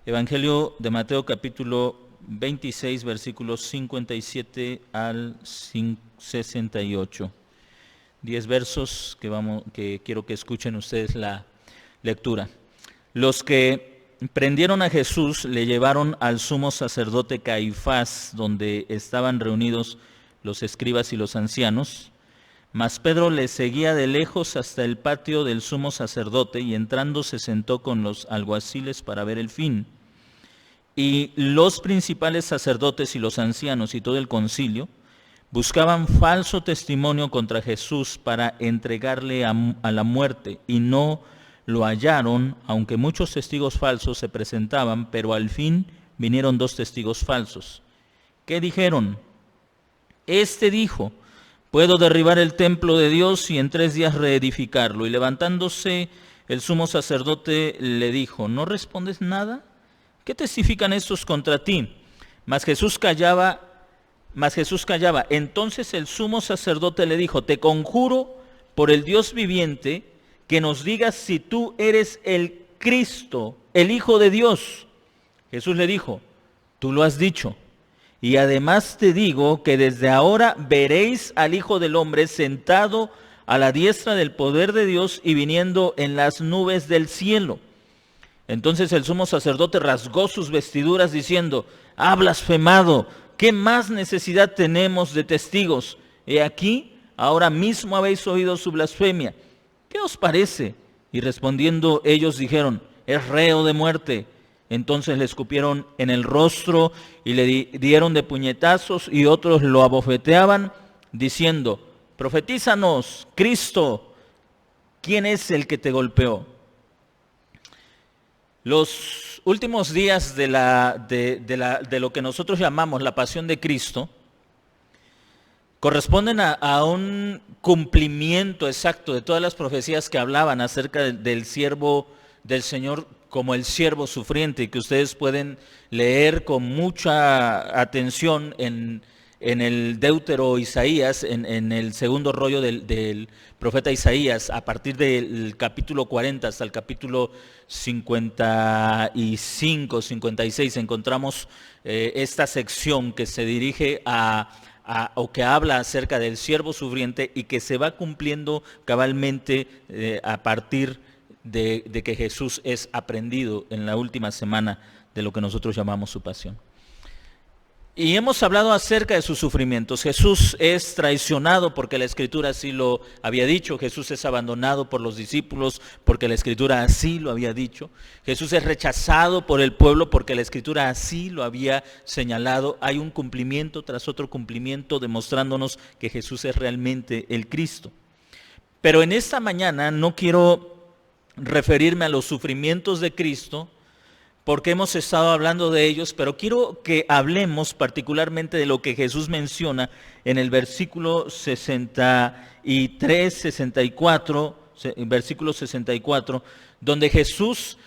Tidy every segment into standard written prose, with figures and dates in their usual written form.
Evangelio de Mateo capítulo 26, versículos 57 al 68. 10 versos que quiero que escuchen ustedes la lectura. Los que prendieron a Jesús le llevaron al sumo sacerdote Caifás, donde estaban reunidos los escribas y los ancianos. Mas Pedro le seguía de lejos hasta el patio del sumo sacerdote y entrando se sentó con los alguaciles para ver el fin. Y los principales sacerdotes y los ancianos y todo el concilio buscaban falso testimonio contra Jesús para entregarle a la muerte, y no lo hallaron, aunque muchos testigos falsos se presentaban, pero al fin vinieron 2 testigos falsos. ¿Qué dijeron? Este dijo: puedo derribar el templo de Dios y en 3 días reedificarlo. Y levantándose el sumo sacerdote le dijo: ¿no respondes nada? ¿Qué testifican estos contra ti? Mas Jesús callaba. Entonces el sumo sacerdote le dijo: te conjuro por el Dios viviente que nos digas si tú eres el Cristo, el Hijo de Dios. Jesús le dijo: tú lo has dicho. Y además te digo que desde ahora veréis al Hijo del Hombre sentado a la diestra del poder de Dios y viniendo en las nubes del cielo. Entonces el sumo sacerdote rasgó sus vestiduras diciendo: ha blasfemado, ¿qué más necesidad tenemos de testigos? He aquí, ahora mismo habéis oído su blasfemia. ¿Qué os parece? Y respondiendo ellos dijeron: es reo de muerte. Entonces le escupieron en el rostro y le dieron de puñetazos, y otros lo abofeteaban diciendo: profetízanos, Cristo, ¿quién es el que te golpeó? Los últimos días de lo que nosotros llamamos la pasión de Cristo corresponden a un cumplimiento exacto de todas las profecías que hablaban acerca del siervo del Señor como el siervo sufriente, y que ustedes pueden leer con mucha atención en el Deutero Isaías, en el segundo rollo del profeta Isaías, a partir del capítulo 40 hasta el capítulo 55, 56, encontramos esta sección que se dirige o que habla acerca del siervo sufriente y que se va cumpliendo cabalmente a partir de que Jesús es aprehendido en la última semana de lo que nosotros llamamos su pasión. Y hemos hablado acerca de sus sufrimientos. Jesús es traicionado porque la Escritura así lo había dicho. Jesús es abandonado por los discípulos porque la Escritura así lo había dicho. Jesús es rechazado por el pueblo porque la Escritura así lo había señalado. Hay un cumplimiento tras otro cumplimiento demostrándonos que Jesús es realmente el Cristo. Pero en esta mañana no quiero referirme a los sufrimientos de Cristo, porque hemos estado hablando de ellos, pero quiero que hablemos particularmente de lo que Jesús menciona en el versículo 63, 64, versículo 64, donde Jesús,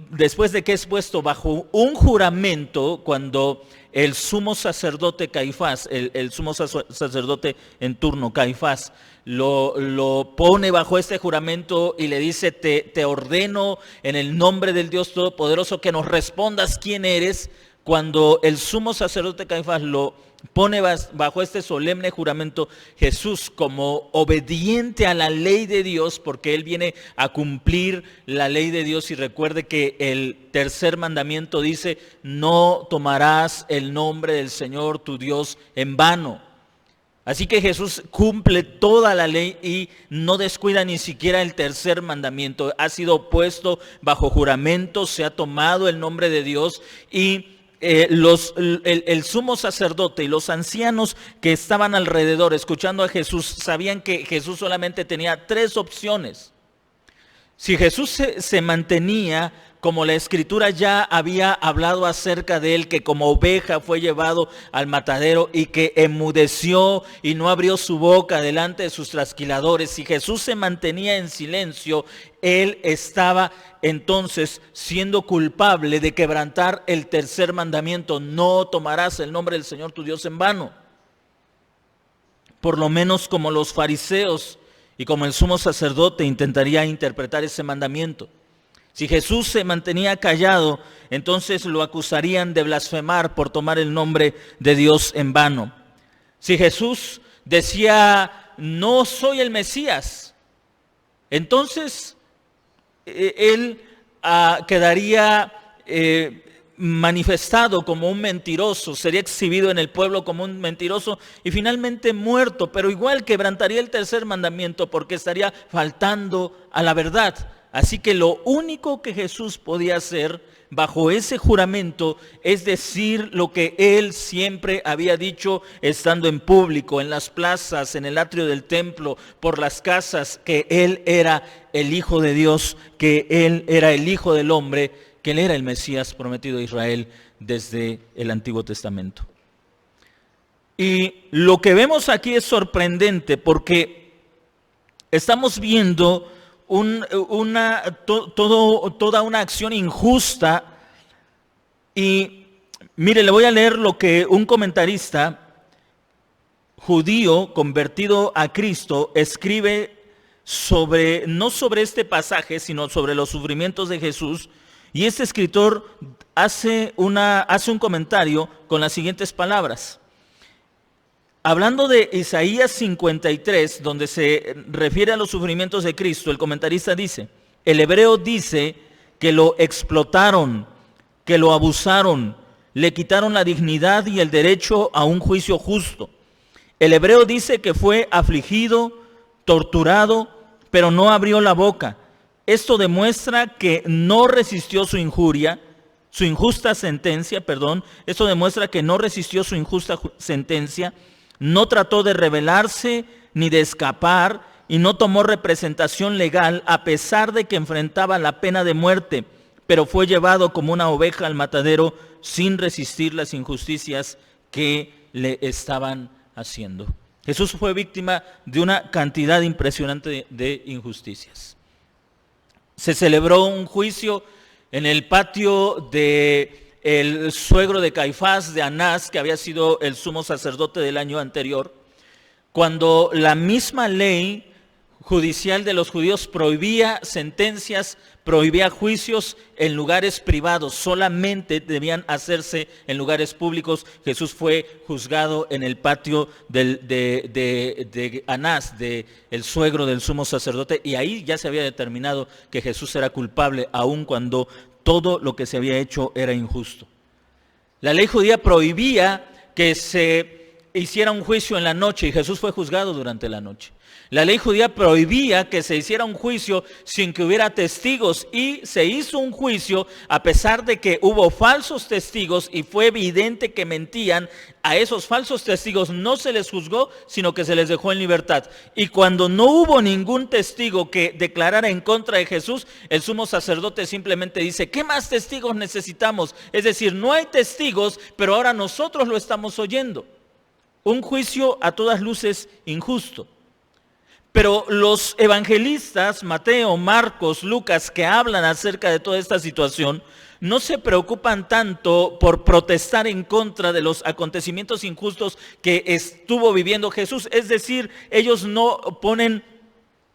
después de que es puesto bajo un juramento, cuando el sumo sacerdote Caifás, el sumo sacerdote en turno, Caifás, lo pone bajo este juramento y le dice: te ordeno en el nombre del Dios Todopoderoso que nos respondas quién eres. Cuando el sumo sacerdote Caifás lo pone bajo este solemne juramento, Jesús, como obediente a la ley de Dios, porque Él viene a cumplir la ley de Dios, y recuerde que el tercer mandamiento dice: no tomarás el nombre del Señor tu Dios en vano. Así que Jesús cumple toda la ley y no descuida ni siquiera el tercer mandamiento. Ha sido puesto bajo juramento, se ha tomado el nombre de Dios, y el sumo sacerdote y los ancianos que estaban alrededor escuchando a Jesús sabían que Jesús solamente tenía 3 opciones. Si Jesús se mantenía como la Escritura ya había hablado acerca de él, que como oveja fue llevado al matadero y que enmudeció y no abrió su boca delante de sus trasquiladores, si Jesús se mantenía en silencio, él estaba entonces siendo culpable de quebrantar el tercer mandamiento: no tomarás el nombre del Señor tu Dios en vano. Por lo menos como los fariseos y como el sumo sacerdote intentaría interpretar ese mandamiento. Si Jesús se mantenía callado, entonces lo acusarían de blasfemar por tomar el nombre de Dios en vano. Si Jesús decía, no soy el Mesías, entonces él quedaría manifestado como un mentiroso, sería exhibido en el pueblo como un mentiroso y finalmente muerto, pero igual quebrantaría el tercer mandamiento porque estaría faltando a la verdad. Así que lo único que Jesús podía hacer bajo ese juramento es decir lo que él siempre había dicho estando en público, en las plazas, en el atrio del templo, por las casas, que él era el Hijo de Dios, que él era el Hijo del hombre, que él era el Mesías prometido a Israel desde el Antiguo Testamento. Y lo que vemos aquí es sorprendente porque estamos viendo toda una acción injusta. Y mire, le voy a leer lo que un comentarista judío convertido a Cristo escribe sobre, no sobre este pasaje, sino sobre los sufrimientos de Jesús. Y este escritor hace un comentario con las siguientes palabras. Hablando de Isaías 53, donde se refiere a los sufrimientos de Cristo, el comentarista dice, el hebreo dice que lo explotaron, que lo abusaron, le quitaron la dignidad y el derecho a un juicio justo. El hebreo dice que fue afligido, torturado, pero no abrió la boca. Esto demuestra que no resistió su injusta sentencia, esto demuestra que no resistió su injusta sentencia, no trató de rebelarse ni de escapar y no tomó representación legal a pesar de que enfrentaba la pena de muerte, pero fue llevado como una oveja al matadero sin resistir las injusticias que le estaban haciendo. Jesús fue víctima de una cantidad impresionante de injusticias. Se celebró un juicio en el patio del suegro de Caifás, de Anás, que había sido el sumo sacerdote del año anterior, cuando la misma ley judicial de los judíos prohibía sentencias, prohibía juicios en lugares privados, solamente debían hacerse en lugares públicos. Jesús fue juzgado en el patio de Anás, el suegro del sumo sacerdote, y ahí ya se había determinado que Jesús era culpable, aun cuando todo lo que se había hecho era injusto. La ley judía prohibía que se hiciera un juicio en la noche y Jesús fue juzgado durante la noche. La ley judía prohibía que se hiciera un juicio sin que hubiera testigos y se hizo un juicio a pesar de que hubo falsos testigos y fue evidente que mentían. A esos falsos testigos no se les juzgó, sino que se les dejó en libertad. Y cuando no hubo ningún testigo que declarara en contra de Jesús, el sumo sacerdote simplemente dice, ¿qué más testigos necesitamos? Es decir, no hay testigos, pero ahora nosotros lo estamos oyendo. Un juicio a todas luces injusto. Pero los evangelistas, Mateo, Marcos, Lucas, que hablan acerca de toda esta situación, no se preocupan tanto por protestar en contra de los acontecimientos injustos que estuvo viviendo Jesús. Es decir, ellos no ponen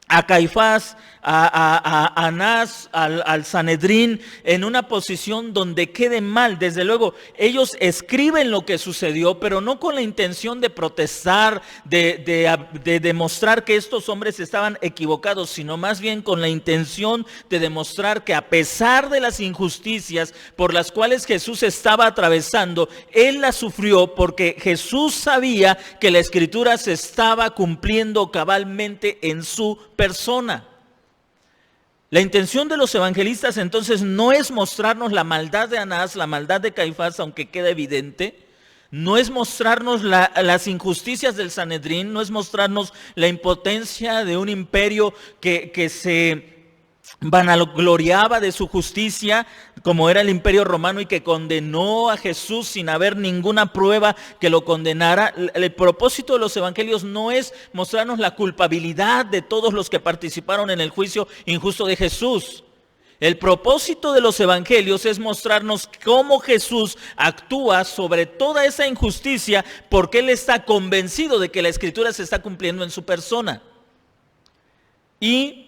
a Caifás, a Anás, al Sanedrín en una posición donde quede mal. Desde luego, ellos escriben lo que sucedió, pero no con la intención de protestar, de demostrar que estos hombres estaban equivocados, sino más bien con la intención de demostrar que a pesar de las injusticias por las cuales Jesús estaba atravesando, Él las sufrió porque Jesús sabía que la Escritura se estaba cumpliendo cabalmente en su persona. La intención de los evangelistas entonces no es mostrarnos la maldad de Anás, la maldad de Caifás, aunque queda evidente. No es mostrarnos las injusticias del Sanedrín, no es mostrarnos la impotencia de un imperio que se vanagloriaba de su justicia, como era el imperio romano y que condenó a Jesús sin haber ninguna prueba que lo condenara. El propósito de los evangelios no es mostrarnos la culpabilidad de todos los que participaron en el juicio injusto de Jesús. El propósito de los evangelios es mostrarnos cómo Jesús actúa sobre toda esa injusticia porque Él está convencido de que la Escritura se está cumpliendo en su persona. Y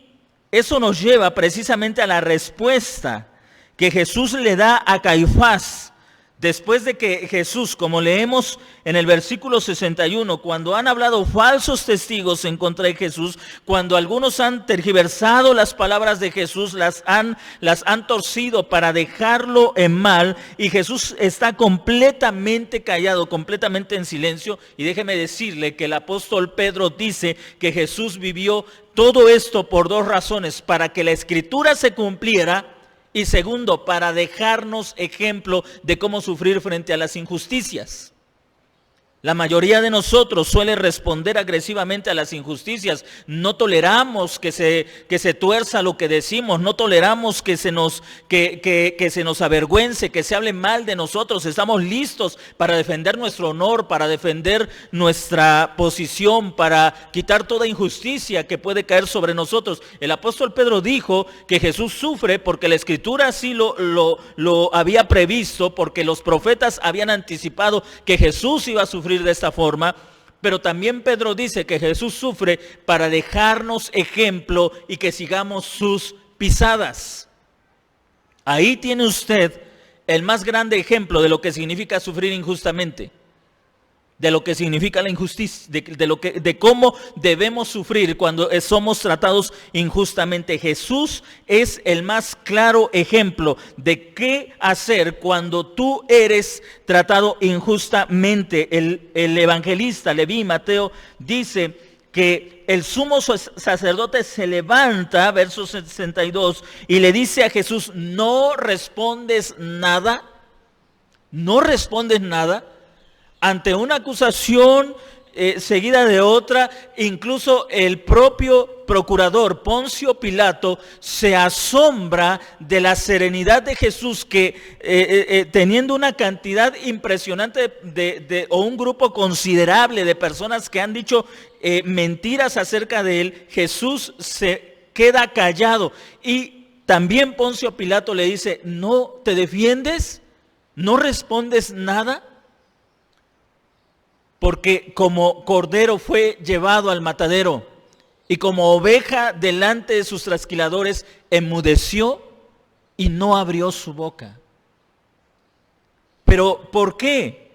Eso nos lleva precisamente a la respuesta que Jesús le da a Caifás. Después de que Jesús, como leemos en el versículo 61, cuando han hablado falsos testigos en contra de Jesús, cuando algunos han tergiversado las palabras de Jesús, las han torcido para dejarlo en mal, y Jesús está completamente callado, completamente en silencio. Y déjeme decirle que el apóstol Pedro dice que Jesús vivió todo esto por dos razones: para que la Escritura se cumpliera, y segundo, para dejarnos ejemplo de cómo sufrir frente a las injusticias. La mayoría de nosotros suele responder agresivamente a las injusticias. No toleramos que se tuerza lo que decimos, no toleramos que se nos avergüence, que se hable mal de nosotros. Estamos listos para defender nuestro honor, para defender nuestra posición, para quitar toda injusticia que puede caer sobre nosotros. El apóstol Pedro dijo que Jesús sufre porque la Escritura así lo había previsto, porque los profetas habían anticipado que Jesús iba a sufrir de esta forma. Pero también Pedro dice que Jesús sufre para dejarnos ejemplo y que sigamos sus pisadas. Ahí tiene usted el más grande ejemplo de lo que significa sufrir injustamente, de lo que significa la injusticia, de cómo debemos sufrir cuando somos tratados injustamente. Jesús es el más claro ejemplo de qué hacer cuando tú eres tratado injustamente. El evangelista Leví, Mateo, dice que el sumo sacerdote se levanta, verso 62, y le dice a Jesús: ¿no respondes nada? ¿No respondes nada? Ante una acusación seguida de otra, incluso el propio procurador Poncio Pilato se asombra de la serenidad de Jesús, que teniendo una cantidad impresionante o un grupo considerable de personas que han dicho mentiras acerca de él, Jesús se queda callado. Y también Poncio Pilato le dice: ¿no te defiendes? ¿No respondes nada? Porque como cordero fue llevado al matadero, y como oveja delante de sus trasquiladores enmudeció y no abrió su boca. ¿Pero por qué?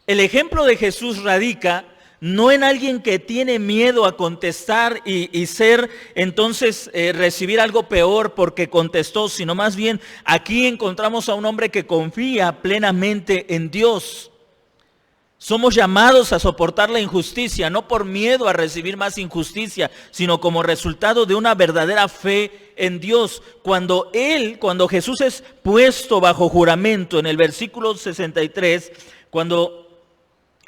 El ejemplo de Jesús radica no en alguien que tiene miedo a contestar y ser entonces recibir algo peor porque contestó, sino más bien aquí encontramos a un hombre que confía plenamente en Dios. Somos llamados a soportar la injusticia, no por miedo a recibir más injusticia, sino como resultado de una verdadera fe en Dios. Cuando Jesús es puesto bajo juramento, en el versículo 63, cuando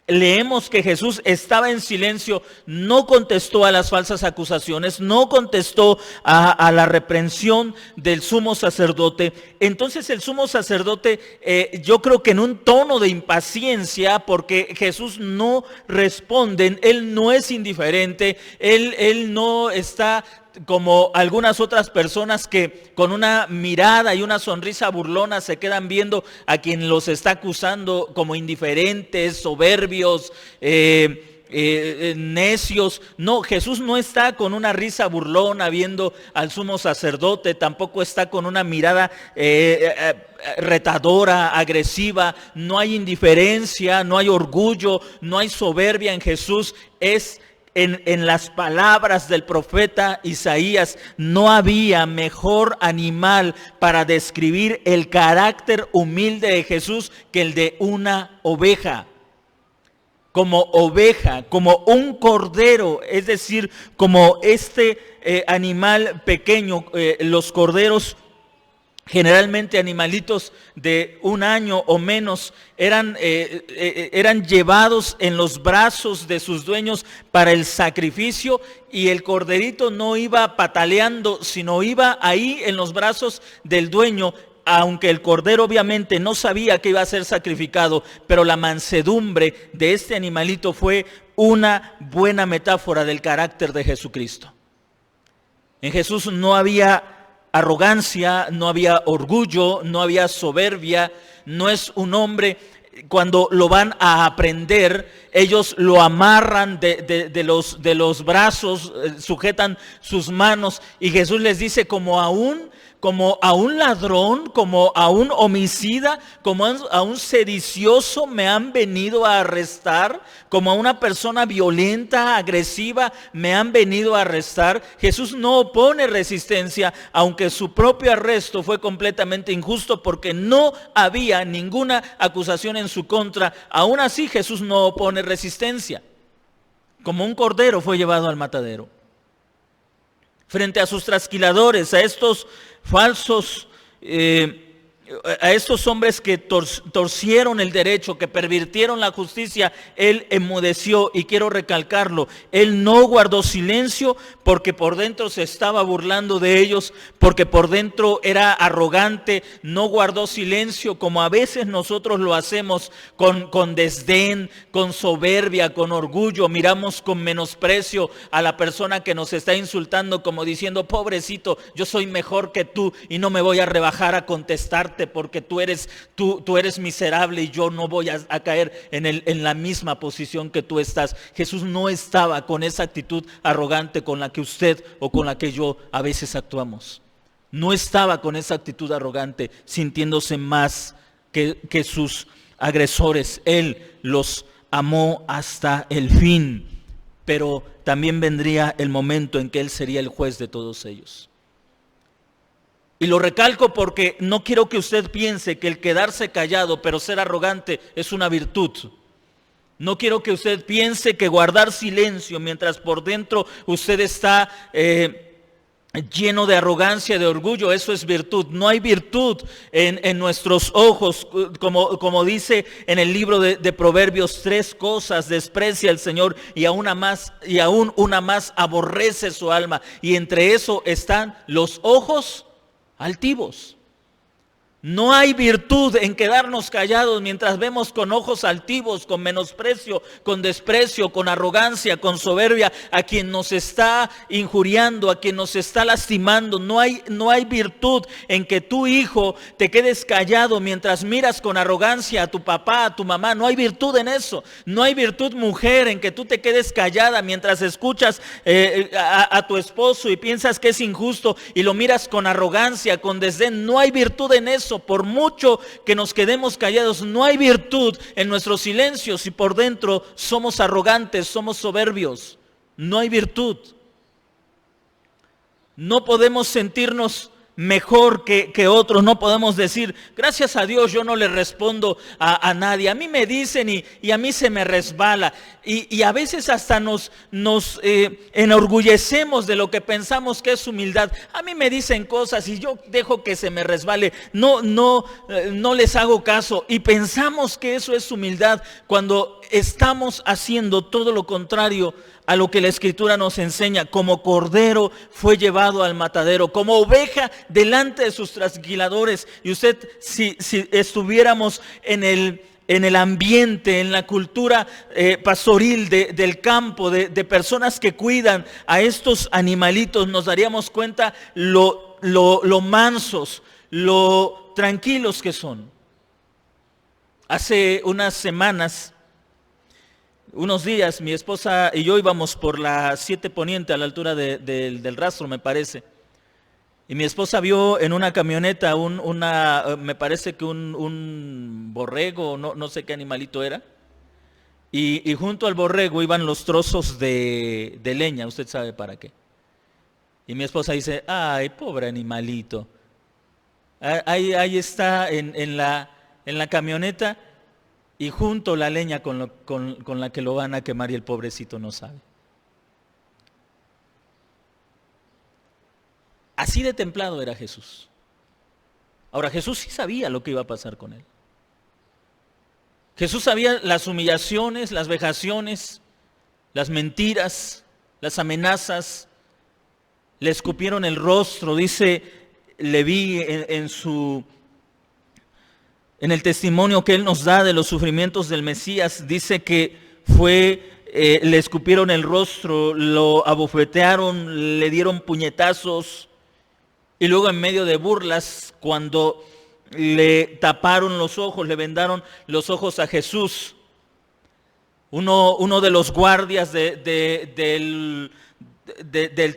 leemos que Jesús estaba en silencio, no contestó a las falsas acusaciones, no contestó a la reprensión del sumo sacerdote. Entonces el sumo sacerdote, yo creo que en un tono de impaciencia, porque Jesús no responde, él no es indiferente, él no está como algunas otras personas que con una mirada y una sonrisa burlona se quedan viendo a quien los está acusando como indiferentes, soberbios, necios. No, Jesús no está con una risa burlona viendo al sumo sacerdote, tampoco está con una mirada retadora, agresiva. No hay indiferencia, no hay orgullo, no hay soberbia en Jesús. En las palabras del profeta Isaías, no había mejor animal para describir el carácter humilde de Jesús que el de una oveja. Como oveja, como un cordero, es decir, como este animal pequeño, los corderos, generalmente animalitos de 1 año o menos, eran llevados en los brazos de sus dueños para el sacrificio, y el corderito no iba pataleando, sino iba ahí en los brazos del dueño, aunque el cordero obviamente no sabía que iba a ser sacrificado, pero la mansedumbre de este animalito fue una buena metáfora del carácter de Jesucristo. En Jesús no había arrogancia, no había orgullo, no había soberbia. No es un hombre, cuando lo van a aprender, ellos lo amarran de los brazos, sujetan sus manos, y Jesús les dice, como a un ladrón, como a un homicida, como a un sedicioso me han venido a arrestar, como a una persona violenta, agresiva, me han venido a arrestar. Jesús no opone resistencia, aunque su propio arresto fue completamente injusto porque no había ninguna acusación en su contra. Aún así, Jesús no opone resistencia. Como un cordero fue llevado al matadero. Frente a sus trasquiladores, a estos falsos, a estos hombres que torcieron el derecho, que pervirtieron la justicia, Él enmudeció. Y quiero recalcarlo, Él no guardó silencio porque por dentro se estaba burlando de ellos, porque por dentro era arrogante. No guardó silencio como a veces nosotros lo hacemos, con desdén, con soberbia, con orgullo. Miramos con menosprecio a la persona que nos está insultando, como diciendo, pobrecito, yo soy mejor que tú y no me voy a rebajar a contestarte porque tú eres miserable y yo no voy a caer en la misma posición que tú estás. Jesús no estaba con esa actitud arrogante con la que usted o con la que yo a veces actuamos. No estaba con esa actitud arrogante, sintiéndose más que sus agresores. Él los amó hasta el fin, pero también vendría el momento en que Él sería el juez de todos ellos. Y lo recalco porque no quiero que usted piense que el quedarse callado pero ser arrogante es una virtud. No quiero que usted piense que guardar silencio mientras por dentro usted está lleno de arrogancia, de orgullo, eso es virtud. No hay virtud en nuestros ojos, como dice en el libro de Proverbios, 3 cosas desprecia el Señor y aún una más aborrece su alma. Y entre eso están los ojos altivos. No hay virtud en quedarnos callados mientras vemos con ojos altivos, con menosprecio, con desprecio, con arrogancia, con soberbia a quien nos está injuriando, a quien nos está lastimando. No hay virtud en que tu hijo te quedes callado mientras miras con arrogancia a tu papá, a tu mamá. No hay virtud en eso. No hay virtud, mujer, en que tú te quedes callada mientras escuchas a tu esposo y piensas que es injusto y lo miras con arrogancia, con desdén. No hay virtud en eso. Por mucho que nos quedemos callados, no hay virtud en nuestros silencios y por dentro somos arrogantes, somos soberbios. No hay virtud. No podemos sentirnos mejor que otros, no podemos decir, gracias a Dios yo no le respondo a nadie, a mí me dicen y a mí se me resbala, y a veces hasta nos enorgullecemos de lo que pensamos que es humildad. A mí me dicen cosas y yo dejo que se me resbale, no les hago caso, y pensamos que eso es humildad cuando estamos haciendo todo lo contrario a lo que la Escritura nos enseña. Como cordero fue llevado al matadero, como oveja delante de sus trasquiladores. Y usted, si estuviéramos en el ambiente, en la cultura pastoril del campo, de personas que cuidan a estos animalitos, nos daríamos cuenta lo mansos, lo tranquilos que son. Hace unas semanas, unos días, mi esposa y yo íbamos por la 7 Poniente a la altura del Rastro, me parece. Y mi esposa vio en una camioneta me parece que un borrego, no sé qué animalito era. Y junto al borrego iban los trozos de leña, usted sabe para qué. Y mi esposa dice, ay, pobre animalito. Ahí está en la camioneta. Y junto la leña con la que lo van a quemar y el pobrecito no sabe. Así de templado era Jesús. Ahora, Jesús sí sabía lo que iba a pasar con él. Jesús sabía las humillaciones, las vejaciones, las mentiras, las amenazas. Le escupieron el rostro, dice Leví en el testimonio que él nos da de los sufrimientos del Mesías. Dice que le escupieron el rostro, lo abofetearon, le dieron puñetazos, y luego en medio de burlas, cuando le taparon los ojos, le vendaron los ojos a Jesús, Uno de los guardias del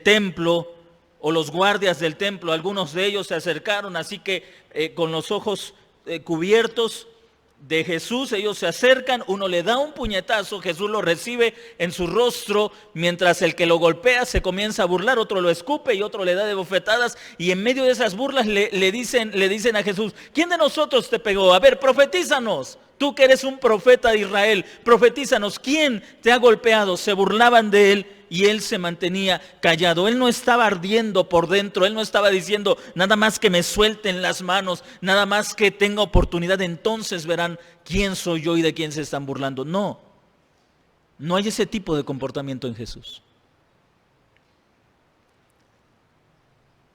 templo, o los guardias del templo, algunos de ellos se acercaron, así que con los ojos cubiertos de Jesús, ellos se acercan, uno le da un puñetazo, Jesús lo recibe en su rostro, mientras el que lo golpea se comienza a burlar, otro lo escupe y otro le da de bofetadas, y en medio de esas burlas le dicen a Jesús: ¿quién de nosotros te pegó? A ver, profetízanos, tú que eres un profeta de Israel, profetízanos, ¿quién te ha golpeado? Se burlaban de él y él se mantenía callado. Él no estaba ardiendo por dentro, él no estaba diciendo: nada más que me suelten las manos, nada más que tenga oportunidad, entonces verán quién soy yo y de quién se están burlando. No hay ese tipo de comportamiento en Jesús.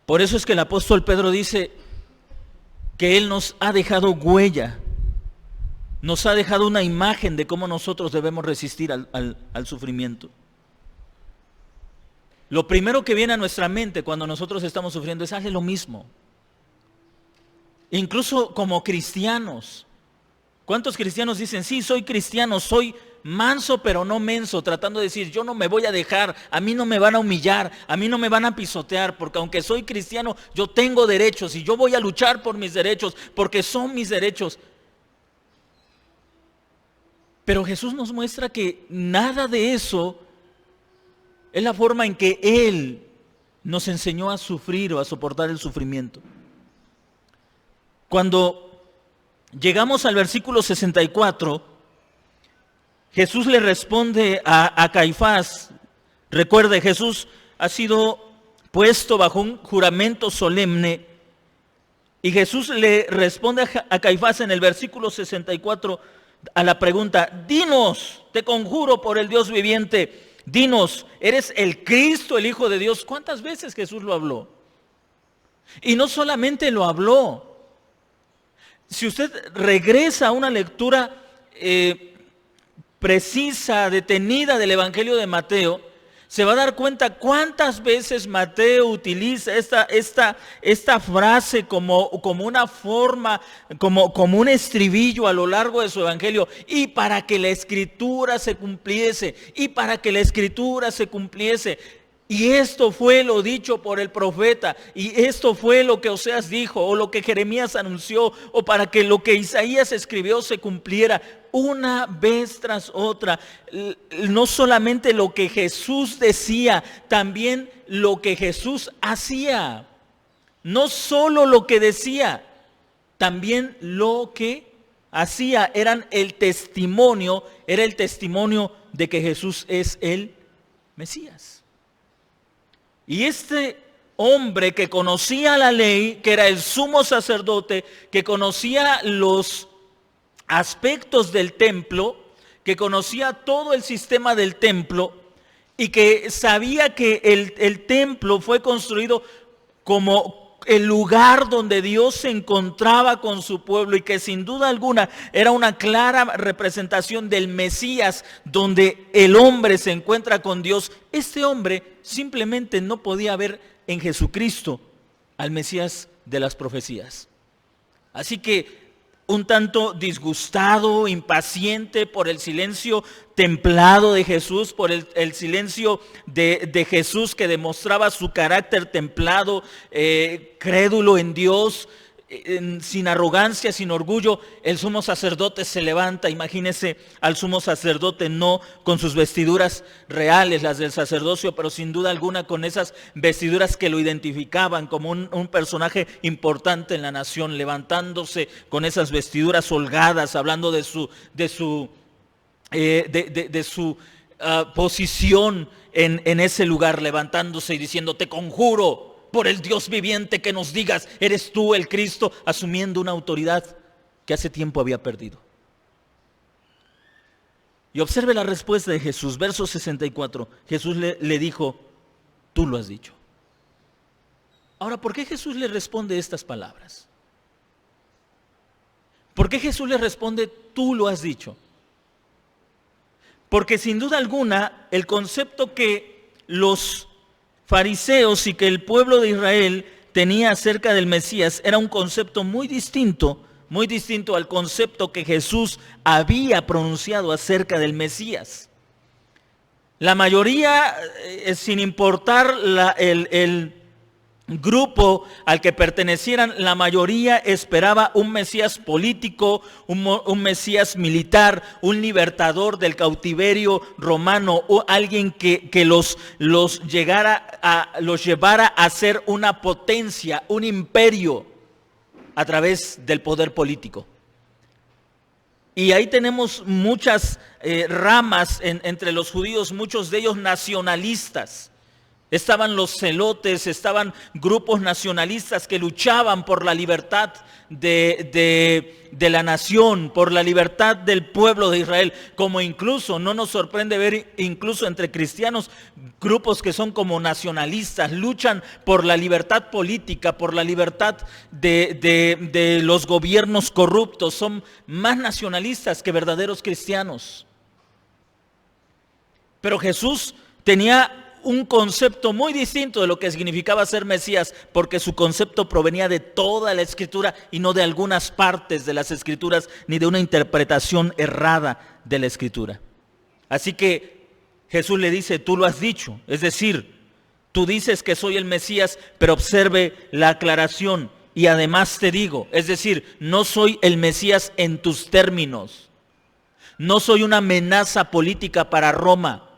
Por eso es que el apóstol Pedro dice que él nos ha dejado huella, nos ha dejado una imagen de cómo nosotros debemos resistir al sufrimiento. Lo primero que viene a nuestra mente cuando nosotros estamos sufriendo es: hazle lo mismo. Incluso como cristianos. ¿Cuántos cristianos dicen: sí, soy cristiano, soy manso pero no menso? Tratando de decir: yo no me voy a dejar, a mí no me van a humillar, a mí no me van a pisotear, porque aunque soy cristiano, yo tengo derechos y yo voy a luchar por mis derechos, porque son mis derechos. Pero Jesús nos muestra que nada de eso es la forma en que Él nos enseñó a sufrir o a soportar el sufrimiento. Cuando llegamos al versículo 64, Jesús le responde a Caifás. Recuerde, Jesús ha sido puesto bajo un juramento solemne, y Jesús le responde a Caifás en el versículo 64 a la pregunta: dinos, te conjuro por el Dios viviente, dinos, ¿eres el Cristo, el Hijo de Dios? ¿Cuántas veces Jesús lo habló? Y no solamente lo habló. Si usted regresa a una lectura precisa, detenida del Evangelio de Mateo, se va a dar cuenta cuántas veces Mateo utiliza esta frase como una forma, como un estribillo a lo largo de su Evangelio. Y para que la Escritura se cumpliese, y para que la Escritura se cumpliese. Y esto fue lo dicho por el profeta, y esto fue lo que Oseas dijo, o lo que Jeremías anunció, o para que lo que Isaías escribió se cumpliera. Una vez tras otra, no solamente lo que Jesús decía, también lo que Jesús hacía. No solo lo que decía, también lo que hacía. Era el testimonio de que Jesús es el Mesías. Y este hombre que conocía la ley, que era el sumo sacerdote, que conocía los aspectos del templo, que conocía todo el sistema del templo, y que sabía que el templo fue construido como el lugar donde Dios se encontraba con su pueblo, y que sin duda alguna era una clara representación del Mesías, donde el hombre se encuentra con Dios. Este hombre simplemente no podía ver en Jesucristo al Mesías de las profecías. Así que, un tanto disgustado, impaciente por el silencio templado de Jesús, por el silencio de Jesús que demostraba su carácter templado, crédulo en Dios, sin arrogancia, sin orgullo, el sumo sacerdote se levanta. Imagínese al sumo sacerdote no con sus vestiduras reales, las del sacerdocio, pero sin duda alguna con esas vestiduras que lo identificaban como un personaje importante en la nación, levantándose con esas vestiduras holgadas, hablando de su posición en ese lugar, levantándose y diciendo: te conjuro por el Dios viviente que nos digas, ¿eres tú el Cristo?, asumiendo una autoridad que hace tiempo había perdido. Y observe la respuesta de Jesús, verso 64. Jesús le dijo: tú lo has dicho. Ahora, ¿por qué Jesús le responde estas palabras? ¿Por qué Jesús le responde: tú lo has dicho? Porque sin duda alguna, el concepto que los fariseos y que el pueblo de Israel tenía acerca del Mesías era un concepto muy distinto muy distinto al concepto que Jesús había pronunciado acerca del Mesías. La mayoría, sin importar el grupo al que pertenecieran, la mayoría esperaba un Mesías político, un Mesías militar, un libertador del cautiverio romano, o alguien que los llevara a ser una potencia, un imperio a través del poder político. Y ahí tenemos muchas ramas entre los judíos, muchos de ellos nacionalistas. Estaban los celotes, estaban grupos nacionalistas que luchaban por la libertad de la nación, por la libertad del pueblo de Israel, como incluso, no nos sorprende ver incluso entre cristianos, grupos que son como nacionalistas, luchan por la libertad política, por la libertad de los gobiernos corruptos, son más nacionalistas que verdaderos cristianos. Pero Jesús tenía un concepto muy distinto de lo que significaba ser Mesías, porque su concepto provenía de toda la Escritura y no de algunas partes de las Escrituras, ni de una interpretación errada de la Escritura. Así que Jesús le dice, tú lo has dicho, es decir, tú dices que soy el Mesías, pero observe la aclaración, y además te digo, es decir, no soy el Mesías en tus términos, no soy una amenaza política para Roma,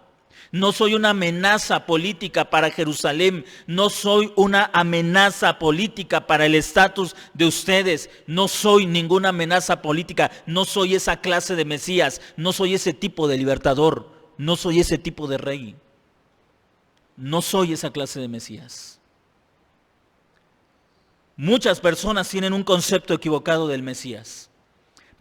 no soy una amenaza política para Jerusalén, no soy una amenaza política para el estatus de ustedes, no soy ninguna amenaza política, no soy esa clase de Mesías, no soy ese tipo de libertador, no soy ese tipo de rey, no soy esa clase de Mesías. Muchas personas tienen un concepto equivocado del Mesías.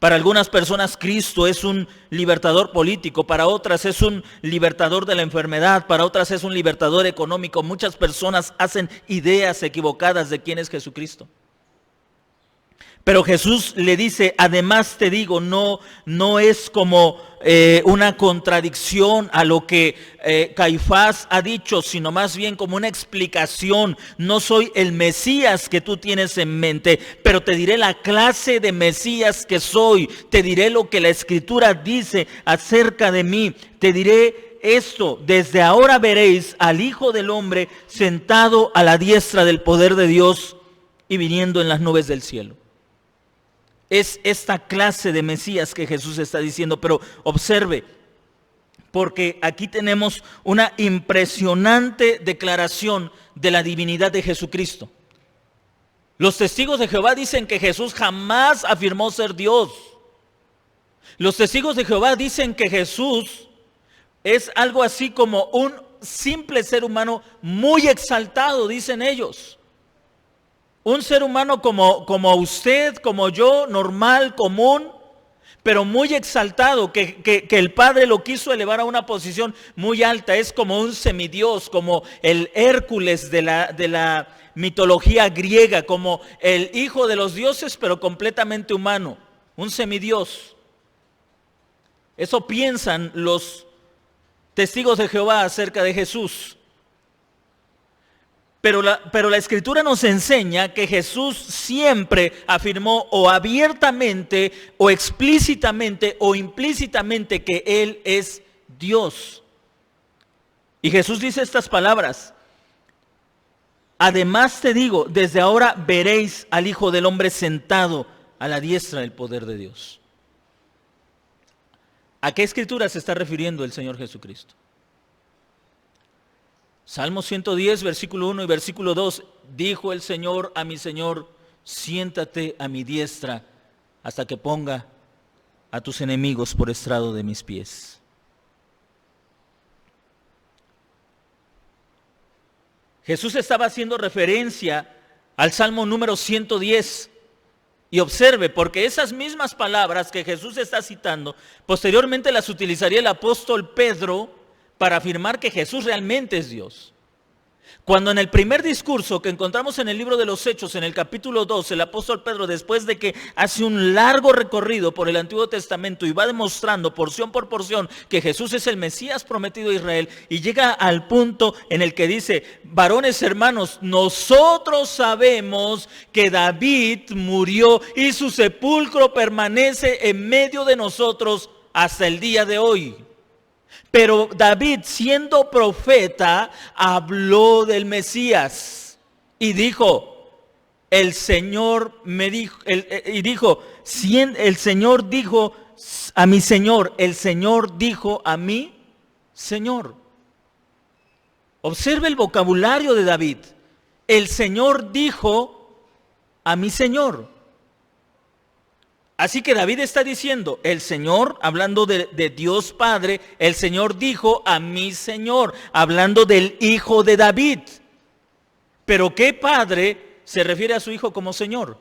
Para algunas personas Cristo es un libertador político, para otras es un libertador de la enfermedad, para otras es un libertador económico. Muchas personas hacen ideas equivocadas de quién es Jesucristo. Pero Jesús le dice, además te digo, no es como una contradicción a lo que Caifás ha dicho, sino más bien como una explicación. No soy el Mesías que tú tienes en mente, pero te diré la clase de Mesías que soy. Te diré lo que la Escritura dice acerca de mí. Te diré esto, desde ahora veréis al Hijo del Hombre sentado a la diestra del poder de Dios y viniendo en las nubes del cielo. Es esta clase de Mesías que Jesús está diciendo, pero observe, porque aquí tenemos una impresionante declaración de la divinidad de Jesucristo. Los testigos de Jehová dicen que Jesús jamás afirmó ser Dios. Los testigos de Jehová dicen que Jesús es algo así como un simple ser humano muy exaltado, dicen ellos. Un ser humano como usted, como yo, normal, común, pero muy exaltado, que el Padre lo quiso elevar a una posición muy alta. Es como un semidios, como el Hércules de la mitología griega, como el hijo de los dioses, pero completamente humano, un semidios. Eso piensan los testigos de Jehová acerca de Jesús. Pero la Escritura nos enseña que Jesús siempre afirmó o abiertamente o explícitamente o implícitamente que Él es Dios. Y Jesús dice estas palabras: además te digo, desde ahora veréis al Hijo del Hombre sentado a la diestra del poder de Dios. ¿A qué Escritura se está refiriendo el Señor Jesucristo? Salmo 110, versículo 1 y versículo 2, dijo el Señor a mi Señor, siéntate a mi diestra hasta que ponga a tus enemigos por estrado de mis pies. Jesús estaba haciendo referencia al Salmo número 110. Y observe, porque esas mismas palabras que Jesús está citando, posteriormente las utilizaría el apóstol Pedro para afirmar que Jesús realmente es Dios. Cuando en el primer discurso que encontramos en el libro de los Hechos, en el capítulo 2, el apóstol Pedro, después de que hace un largo recorrido por el Antiguo Testamento y va demostrando porción por porción que Jesús es el Mesías prometido a Israel, y llega al punto en el que dice: varones hermanos, nosotros sabemos que David murió y su sepulcro permanece en medio de nosotros hasta el día de hoy. Pero David, siendo profeta, habló del Mesías y dijo: el Señor me dijo, el Señor dijo a mi Señor, el Señor dijo a mi Señor. Observe el vocabulario de David. El Señor dijo a mi Señor. Así que David está diciendo, el Señor, hablando de Dios Padre, el Señor dijo a mi Señor, hablando del Hijo de David. Pero ¿qué padre se refiere a su hijo como Señor?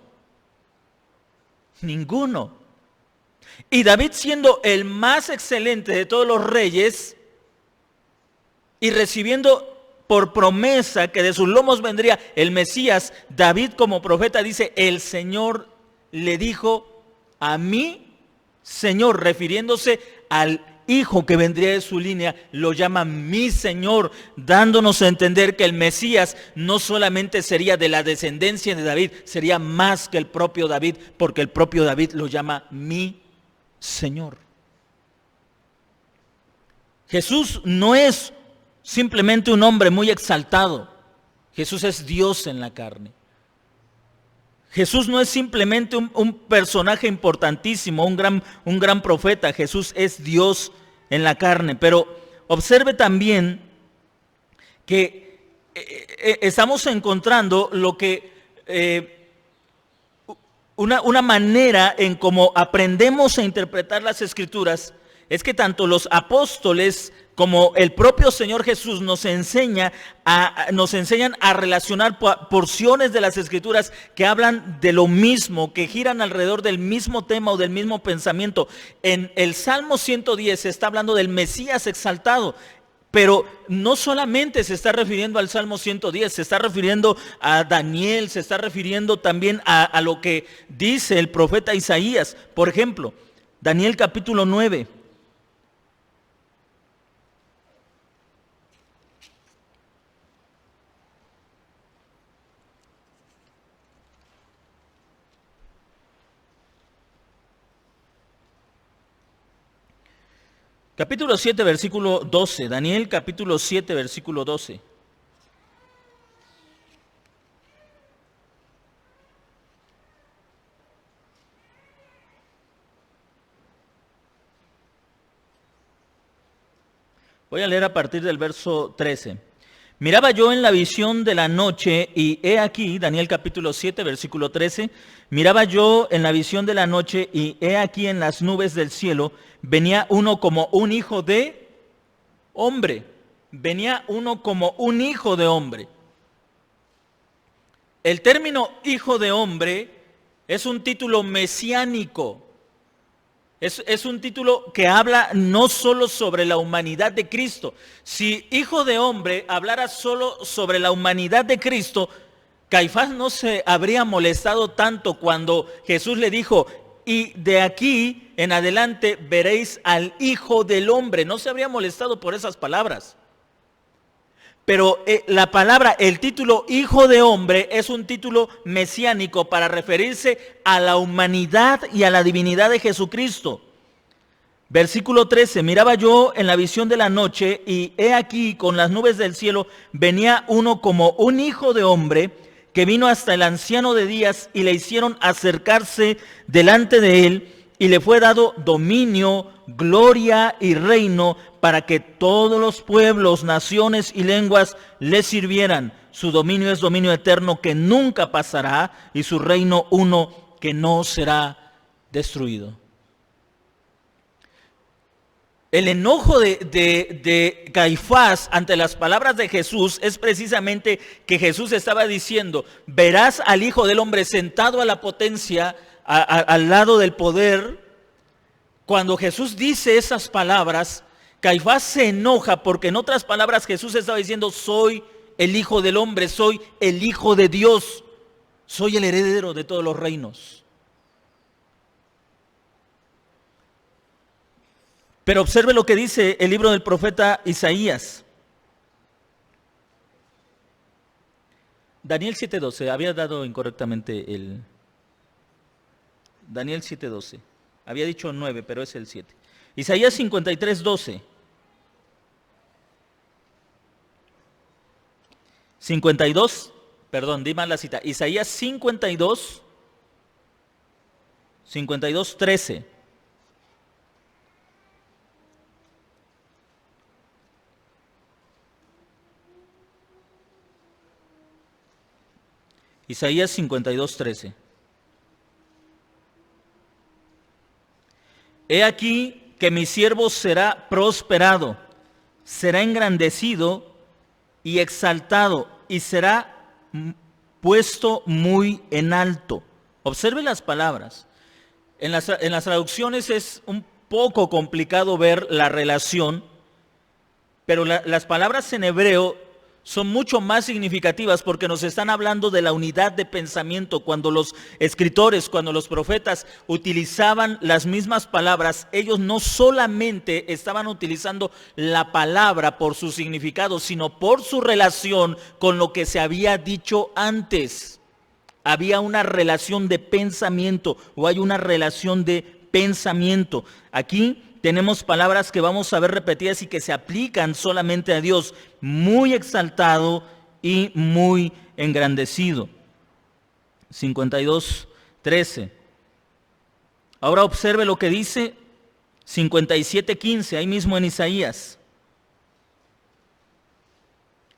Ninguno. Y David, siendo el más excelente de todos los reyes y recibiendo por promesa que de sus lomos vendría el Mesías, David como profeta dice, el Señor le dijo a mi Señor, refiriéndose al hijo que vendría de su línea, lo llama mi Señor, dándonos a entender que el Mesías no solamente sería de la descendencia de David, sería más que el propio David, porque el propio David lo llama mi Señor. Jesús no es simplemente un hombre muy exaltado, Jesús es Dios en la carne. Jesús no es simplemente un personaje importantísimo, un gran profeta. Jesús es Dios en la carne. Pero observe también que estamos encontrando lo que una manera en cómo aprendemos a interpretar las Escrituras es que tanto los apóstoles como el propio Señor Jesús nos enseñan a relacionar porciones de las Escrituras que hablan de lo mismo, que giran alrededor del mismo tema o del mismo pensamiento. En el Salmo 110 se está hablando del Mesías exaltado, pero no solamente se está refiriendo al Salmo 110, se está refiriendo a Daniel, se está refiriendo también a lo que dice el profeta Isaías. Por ejemplo, Daniel capítulo 9. Capítulo 7, versículo 12. Daniel capítulo 7, versículo 12. Voy a leer a partir del verso 13. Miraba yo en la visión de la noche y he aquí, Daniel capítulo 7, versículo 13, miraba yo en la visión de la noche y he aquí en las nubes del cielo venía uno como un hijo de hombre. Venía uno como un hijo de hombre. El término hijo de hombre es un título mesiánico. Es un título que habla no solo sobre la humanidad de Cristo. Si hijo de hombre hablara solo sobre la humanidad de Cristo, Caifás no se habría molestado tanto cuando Jesús le dijo, y de aquí en adelante veréis al Hijo del Hombre. No se habría molestado por esas palabras. Pero la palabra, el título Hijo de Hombre es un título mesiánico para referirse a la humanidad y a la divinidad de Jesucristo. Versículo 13, miraba yo en la visión de la noche y he aquí con las nubes del cielo venía uno como un hijo de hombre que vino hasta el anciano de días y le hicieron acercarse delante de él y le fue dado dominio, gloria y reino para que todos los pueblos, naciones y lenguas le sirvieran. Su dominio es dominio eterno que nunca pasará y su reino uno que no será destruido. El enojo de Caifás ante las palabras de Jesús es precisamente que Jesús estaba diciendo, verás al Hijo del Hombre sentado a la potencia, al lado del poder. Cuando Jesús dice esas palabras, Caifás se enoja porque en otras palabras Jesús estaba diciendo, soy el Hijo del Hombre, soy el Hijo de Dios, soy el heredero de todos los reinos. Pero observe lo que dice el libro del profeta Isaías. Daniel 7:12, había dado incorrectamente el... Daniel 7:12, había dicho 9, pero es el 7. Isaías 53:12. 52, perdón, di mal la cita. Isaías 52:13. Isaías 52:13. He aquí que mi siervo será prosperado, será engrandecido y exaltado, y será puesto muy en alto. Observe las palabras. En las traducciones es un poco complicado ver la relación, pero las palabras en hebreo son mucho más significativas porque nos están hablando de la unidad de pensamiento. Cuando los escritores, cuando los profetas utilizaban las mismas palabras, ellos no solamente estaban utilizando la palabra por su significado, sino por su relación con lo que se había dicho antes. Había una relación de pensamiento, o hay una relación de pensamiento. Aquí tenemos palabras que vamos a ver repetidas y que se aplican solamente a Dios: muy exaltado y muy engrandecido. 52:13. Ahora observe lo que dice 57:15, ahí mismo en Isaías.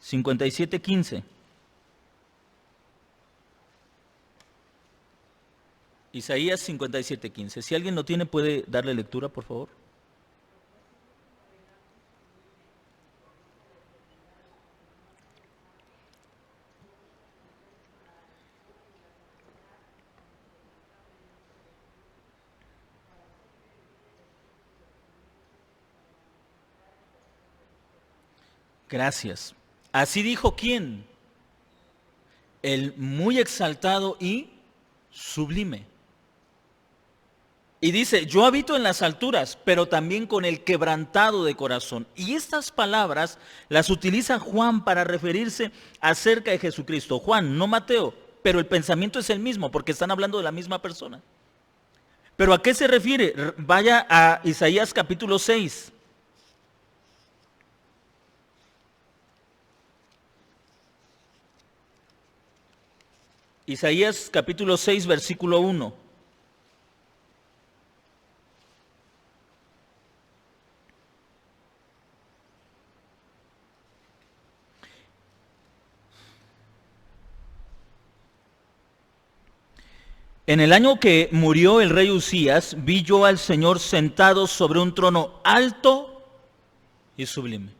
57:15. Isaías 57:15. Si alguien lo tiene, puede darle lectura, por favor. Gracias. Así dijo ¿quién? El muy exaltado y sublime. Y dice, yo habito en las alturas, pero también con el quebrantado de corazón. Y estas palabras las utiliza Juan para referirse acerca de Jesucristo. Juan, no Mateo, pero el pensamiento es el mismo, porque están hablando de la misma persona. ¿Pero a qué se refiere? Vaya a Isaías capítulo 6. Isaías capítulo 6, versículo 1. En el año que murió el rey Usías, vi yo al Señor sentado sobre un trono alto y sublime.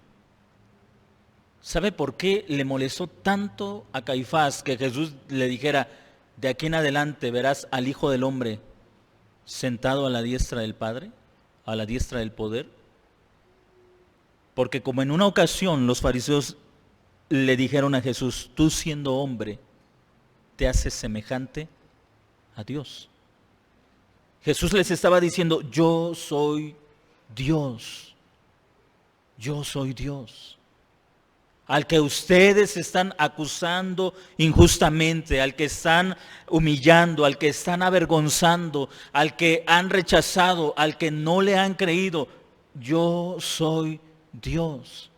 ¿Sabe por qué le molestó tanto a Caifás que Jesús le dijera, de aquí en adelante verás al Hijo del Hombre sentado a la diestra del Padre, a la diestra del poder? Porque como en una ocasión los fariseos le dijeron a Jesús, tú siendo hombre, te haces semejante a Dios. Jesús les estaba diciendo, yo soy Dios, yo soy Dios. Al que ustedes están acusando injustamente, al que están humillando, al que están avergonzando, al que han rechazado, al que no le han creído, yo soy Dios.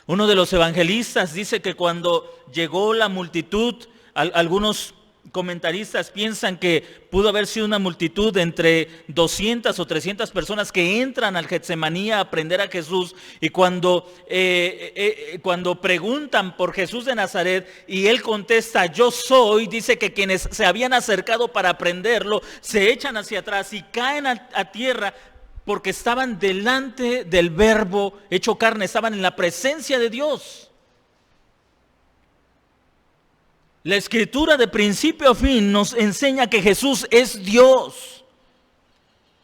Uno de los evangelistas dice que cuando llegó la multitud, algunos comentaristas piensan que pudo haber sido una multitud de entre 200 o 300 personas que entran al Getsemaní a aprender a Jesús, y cuando preguntan por Jesús de Nazaret y él contesta yo soy, dice que quienes se habían acercado para aprenderlo se echan hacia atrás y caen a tierra porque estaban delante del Verbo hecho carne, estaban en la presencia de Dios. La Escritura de principio a fin nos enseña que Jesús es Dios.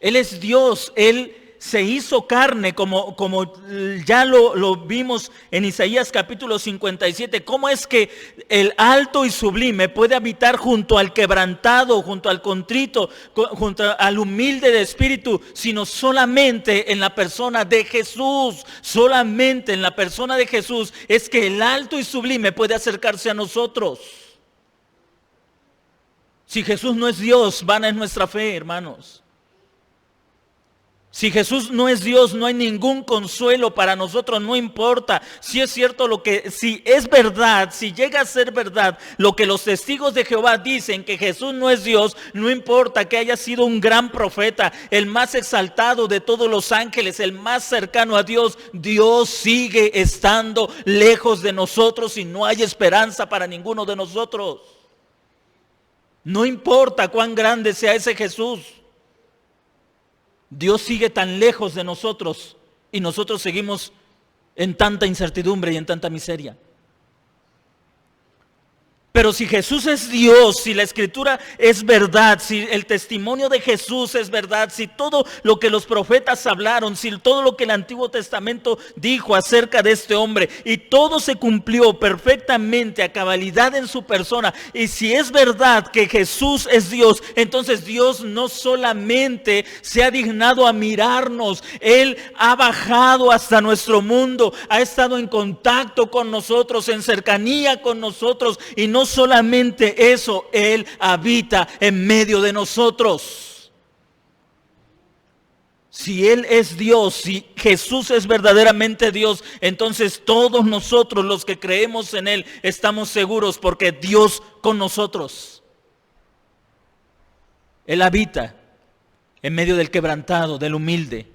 Él es Dios, Él se hizo carne, como ya lo vimos en Isaías capítulo 57, ¿cómo es que el alto y sublime puede habitar junto al quebrantado, junto al contrito, junto al humilde de espíritu, sino solamente en la persona de Jesús? Solamente en la persona de Jesús es que el alto y sublime puede acercarse a nosotros. Si Jesús no es Dios, vana es nuestra fe, hermanos. Si Jesús no es Dios, no hay ningún consuelo para nosotros, no importa si es cierto si es verdad, si llega a ser verdad lo que los testigos de Jehová dicen, que Jesús no es Dios, no importa que haya sido un gran profeta, el más exaltado de todos los ángeles, el más cercano a Dios, Dios sigue estando lejos de nosotros y no hay esperanza para ninguno de nosotros. No importa cuán grande sea ese Jesús. Dios sigue tan lejos de nosotros y nosotros seguimos en tanta incertidumbre y en tanta miseria. Pero si Jesús es Dios, si la Escritura es verdad, si el testimonio de Jesús es verdad, si todo lo que los profetas hablaron, si todo lo que el Antiguo Testamento dijo acerca de este hombre, y todo se cumplió perfectamente a cabalidad en su persona, y si es verdad que Jesús es Dios, entonces Dios no solamente se ha dignado a mirarnos, Él ha bajado hasta nuestro mundo, ha estado en contacto con nosotros, en cercanía con nosotros, y no solamente eso, Él habita en medio de nosotros. Si Él es Dios, si Jesús es verdaderamente Dios, entonces todos nosotros los que creemos en Él estamos seguros porque Dios con nosotros. Él habita en medio del quebrantado, del humilde.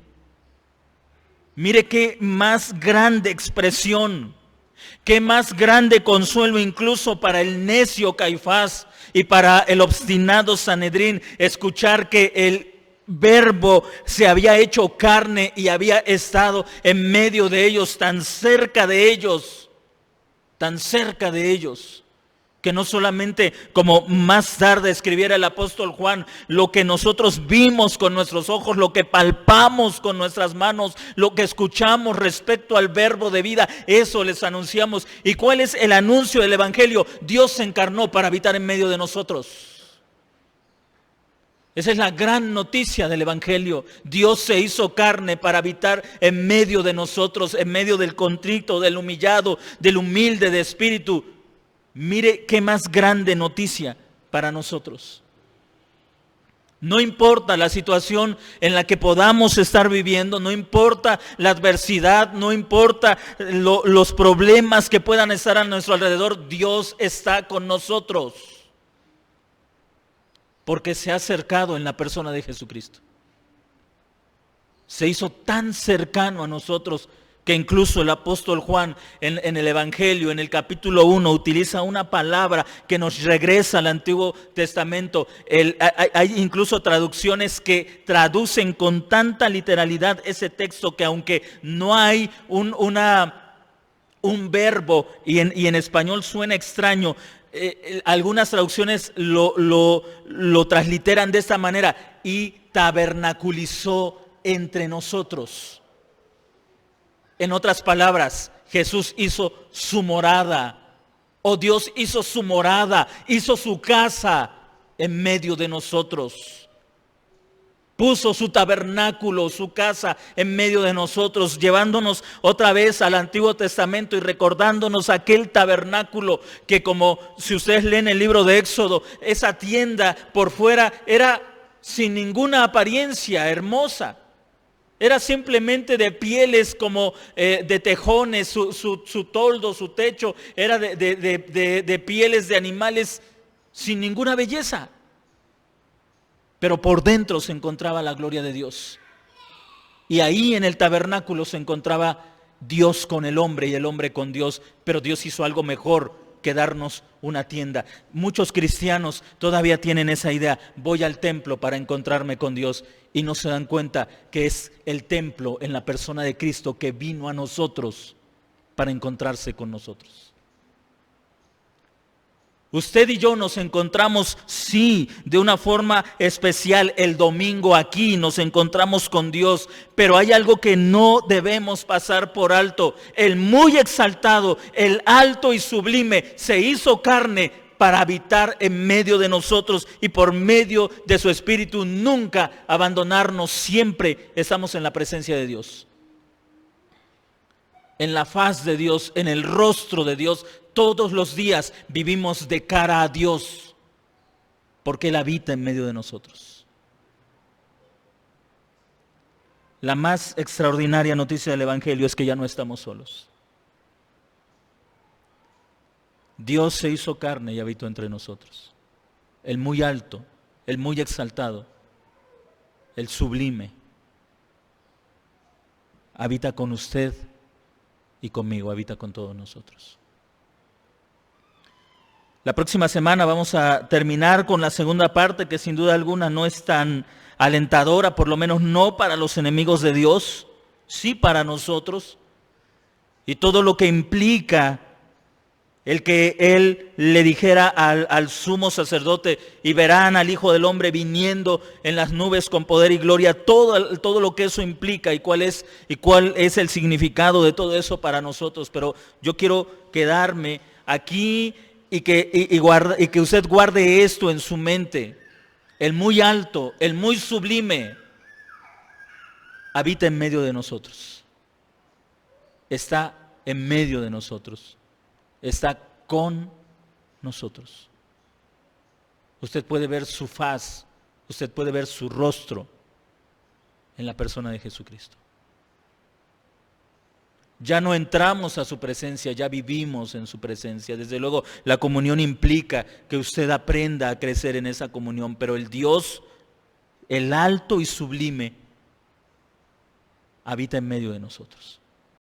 Mire qué más grande expresión. Qué más grande consuelo incluso para el necio Caifás y para el obstinado Sanedrín escuchar que el Verbo se había hecho carne y había estado en medio de ellos, tan cerca de ellos, que no solamente, como más tarde escribiera el apóstol Juan, lo que nosotros vimos con nuestros ojos, lo que palpamos con nuestras manos, lo que escuchamos respecto al verbo de vida, eso les anunciamos. ¿Y cuál es el anuncio del evangelio? Dios se encarnó para habitar en medio de nosotros. Esa es la gran noticia del evangelio. Dios se hizo carne para habitar en medio de nosotros, en medio del contrito, del humillado, del humilde de espíritu. Mire qué más grande noticia para nosotros. No importa la situación en la que podamos estar viviendo, no importa la adversidad, no importa los problemas que puedan estar a nuestro alrededor, Dios está con nosotros. Porque se ha acercado en la persona de Jesucristo. Se hizo tan cercano a nosotros que incluso el apóstol Juan en el Evangelio, en el capítulo 1, utiliza una palabra que nos regresa al Antiguo Testamento. Hay incluso traducciones que traducen con tanta literalidad ese texto que aunque no hay un verbo y en español suena extraño, algunas traducciones lo transliteran de esta manera: y tabernaculizó entre nosotros. En otras palabras, Jesús hizo su morada, o Dios hizo su morada, hizo su casa en medio de nosotros. Puso su tabernáculo, su casa en medio de nosotros, llevándonos otra vez al Antiguo Testamento y recordándonos aquel tabernáculo que, como si ustedes leen el libro de Éxodo, esa tienda por fuera era sin ninguna apariencia hermosa. Era simplemente de pieles como de tejones, su toldo, su techo, era de pieles de animales sin ninguna belleza. Pero por dentro se encontraba la gloria de Dios. Y ahí en el tabernáculo se encontraba Dios con el hombre y el hombre con Dios. Pero Dios hizo algo mejor que darnos una tienda. Muchos cristianos todavía tienen esa idea: voy al templo para encontrarme con Dios, y no se dan cuenta que es el templo en la persona de Cristo que vino a nosotros para encontrarse con nosotros. Usted y yo nos encontramos, sí, de una forma especial el domingo aquí, nos encontramos con Dios, pero hay algo que no debemos pasar por alto. El muy exaltado, el alto y sublime, se hizo carne para habitar en medio de nosotros y por medio de su Espíritu nunca abandonarnos. Siempre estamos en la presencia de Dios, en la faz de Dios, en el rostro de Dios. Todos los días vivimos de cara a Dios, porque Él habita en medio de nosotros. La más extraordinaria noticia del Evangelio es que ya no estamos solos. Dios se hizo carne y habitó entre nosotros. El muy alto, el muy exaltado, el sublime, habita con usted y conmigo, habita con todos nosotros. La próxima semana vamos a terminar con la segunda parte, que sin duda alguna no es tan alentadora, por lo menos no para los enemigos de Dios, sí para nosotros, y todo lo que implica el que Él le dijera al sumo sacerdote: y verán al Hijo del Hombre viniendo en las nubes con poder y gloria, todo lo que eso implica y cuál es el significado de todo eso para nosotros. Pero yo quiero quedarme aquí y que usted guarde esto en su mente. El muy alto, el muy sublime, habita en medio de nosotros. Está en medio de nosotros. Está con nosotros. Usted puede ver su faz, usted puede ver su rostro en la persona de Jesucristo. Ya no entramos a su presencia, ya vivimos en su presencia. Desde luego, la comunión implica que usted aprenda a crecer en esa comunión, pero el Dios, el alto y sublime, habita en medio de nosotros.